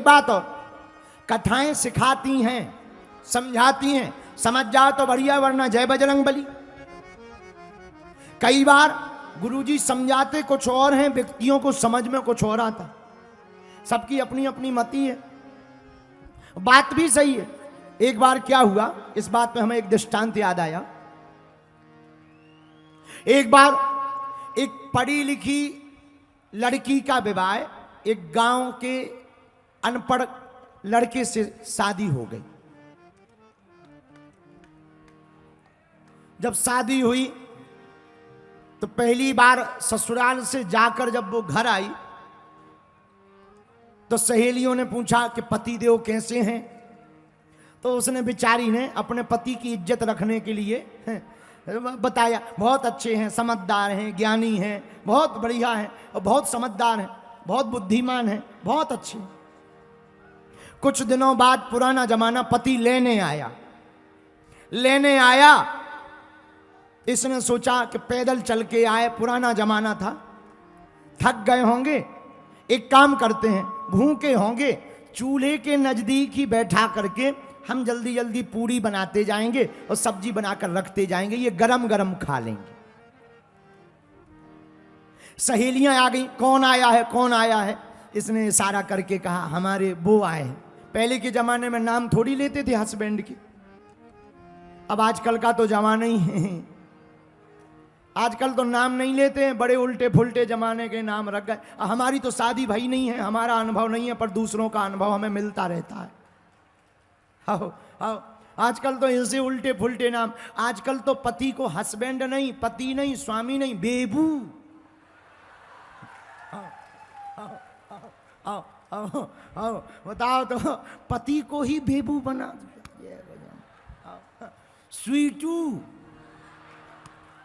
बात और, कथाएं सिखाती हैं, समझाती हैं, समझ जाओ तो बढ़िया, वरना जय बजरंगबली। कई बार गुरुजी समझाते कुछ और हैं, व्यक्तियों को समझ में कुछ और आता। सबकी अपनी अपनी मति है, बात भी सही है। एक बार क्या हुआ, इस बात पे हमें एक दृष्टांत याद आया। एक बार एक पढ़ी लिखी लड़की का विवाह एक गांव के अनपढ़ लड़के से शादी हो गई। जब शादी हुई तो पहली बार ससुराल से जाकर जब वो घर आई तो सहेलियों ने पूछा कि पति देव कैसे हैं। तो उसने बेचारी ने अपने पति की इज्जत रखने के लिए बताया, बहुत अच्छे हैं, समझदार हैं, ज्ञानी हैं, बहुत बढ़िया हैं और बहुत समझदार हैं, बहुत बुद्धिमान हैं, बहुत अच्छे। कुछ दिनों बाद पुराना जमाना पति लेने आया। इसने सोचा कि पैदल चल के आए, पुराना जमाना था, थक गए होंगे, एक काम करते हैं, भूखे होंगे, चूल्हे के नजदीक ही बैठा करके हम जल्दी जल्दी पूरी बनाते जाएंगे और सब्जी बनाकर रखते जाएंगे, ये गरम गरम खा लेंगे। सहेलियां आ गई, कौन आया है, कौन आया है। इसने इशारा करके कहा, हमारे वो आए हैं। पहले के जमाने में नाम थोड़ी लेते थे हस्बैंड के, अब आजकल का तो जमाना ही है, आजकल तो नाम नहीं लेते हैं, बड़े उल्टे फुल्टे जमाने के नाम रख गए। हमारी तो शादी भाई नहीं है, हमारा अनुभव नहीं है, पर दूसरों का अनुभव हमें मिलता रहता है। आओ आओ, आजकल तो ऐसे उल्टे फुल्टे नाम। आजकल तो पति को हस्बैंड नहीं, पति नहीं, स्वामी नहीं, बेबू। आओ आओ आओ आओ आओ, बताओ तो पति को ही बेबू बना दिया, स्वीटू।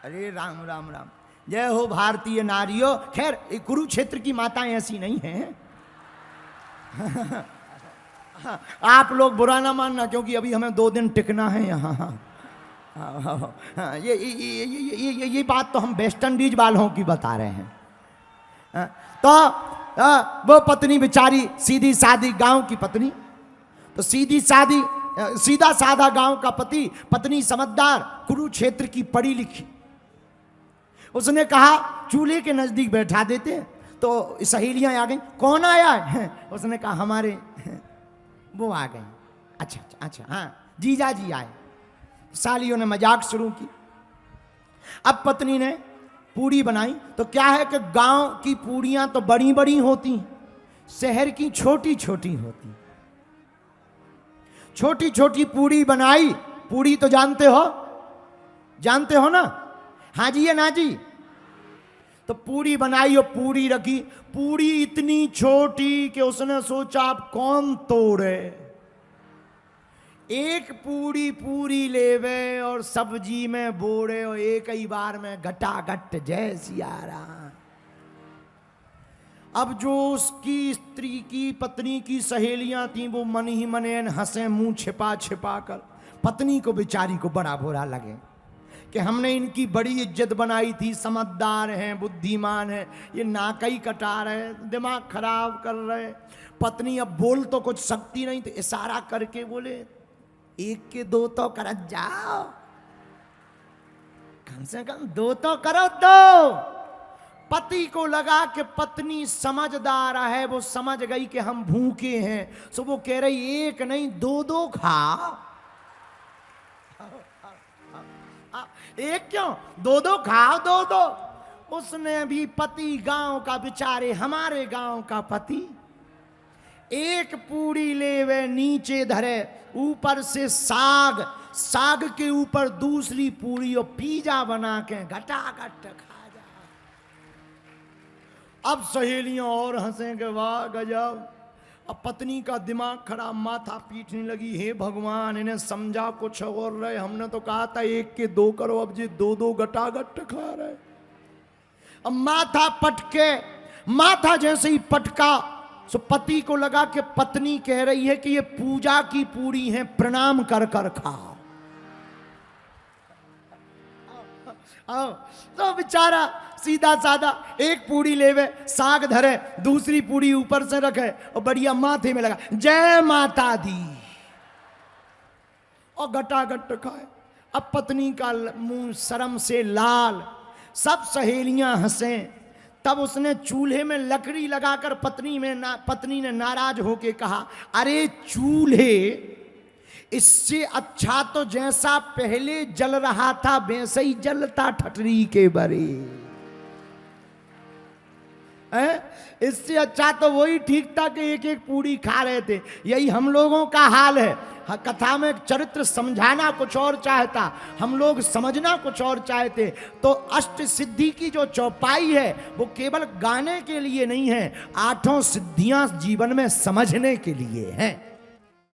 अरे राम राम राम, जय हो भारतीय नारियों। खैर कुरुक्षेत्र की माताएं ऐसी नहीं हैं। आप लोग बुरा ना मानना, क्योंकि अभी हमें 2 दिन टिकना है यहाँ। ये बात तो हम वेस्ट इंडीज वालों की बता रहे हैं। तो वो पत्नी बेचारी सीधी सादी गांव की पत्नी, तो सीधा साधा गांव का पति, पत्नी समझदार, कुरुक्षेत्र की पढ़ी लिखी। उसने कहा चूल्हे के नजदीक बैठा देते हैं। तो सहेलियां आ गई, कौन आया है। उसने कहा हमारे वो आ गए। अच्छा अच्छा अच्छा, हाँ जीजा जी आए। सालियों ने मजाक शुरू की। अब पत्नी ने पूड़ी बनाई, तो क्या है कि गांव की पूड़ियां तो बड़ी बड़ी होती, शहर की छोटी छोटी होती। छोटी छोटी पूड़ी बनाई। पूड़ी तो जानते हो ना, हाँ जी या ना जी। तो पूड़ी बनाई और पूड़ी रखी। पूड़ी इतनी छोटी कि उसने सोचा अब कौन तोड़े। एक पूड़ी पूरी लेवे और सब्जी में बोड़े और एक ही बार में घटाघट जय सिया राम। अब जो उसकी स्त्री की पत्नी की सहेलियां थीं वो मन ही मन हंसे, मुंह छिपा छिपा कर। पत्नी को बेचारी को बड़ा बुरा लगे कि हमने इनकी बड़ी इज्जत बनाई थी, समझदार हैं, बुद्धिमान हैं, ये नाकई कटा रहे, दिमाग खराब कर रहे। पत्नी अब बोल तो कुछ सकती नहीं, तो इशारा करके बोले 1 के 2 तो कर जाओ, कम से कम 2 तो करो। 2 पति को लगा कि पत्नी समझदार है, वो समझ गई कि हम भूखे हैं, सो वो कह रही 1 नहीं 2 खा। 1 क्यों 2 खाओ, 2। उसने भी पति गांव का बेचारे, हमारे गांव का पति, 1 पूड़ी ले वे नीचे धरे, ऊपर से साग के ऊपर दूसरी पूड़ी और पिज्जा बना के घटाघट खा जा। अब सहेलियां और हंसेंगे, वाह गजब। अब पत्नी का दिमाग खराब, माथा पीटने लगी, हे भगवान इन्हें समझा कुछ और रहे, हमने तो कहा था 1 के 2 करो, अब जी 2 घटाघट खा रहे। अब माथा पटके, माथा जैसे ही पटका सो पति को लगा कि पत्नी कह रही है कि ये पूजा की पूरी है, प्रणाम कर कर खा। आओ तो बेचारा सीधा साधा एक पूड़ी लेवे, साग धरे, दूसरी पूड़ी ऊपर से रखे और बढ़िया माथे में लगा जय माता दी और गटागट खाए। अब पत्नी का मुंह शर्म से लाल, सब सहेलियां हंसे। तब उसने चूल्हे में लकड़ी लगाकर पत्नी ने नाराज होके कहा, अरे चूल्हे, इससे अच्छा तो जैसा पहले जल रहा था वैसे ही जलता ठटरी के बरे। इससे अच्छा तो वही ठीक था कि एक एक पूड़ी खा रहे थे। यही हम लोगों का हाल है। कथा में चरित्र समझाना कुछ और चाहता, हम लोग समझना कुछ और चाहते। तो अष्ट सिद्धि की जो चौपाई है वो केवल गाने के लिए नहीं है, 8 सिद्धियां जीवन में समझने के लिए हैं।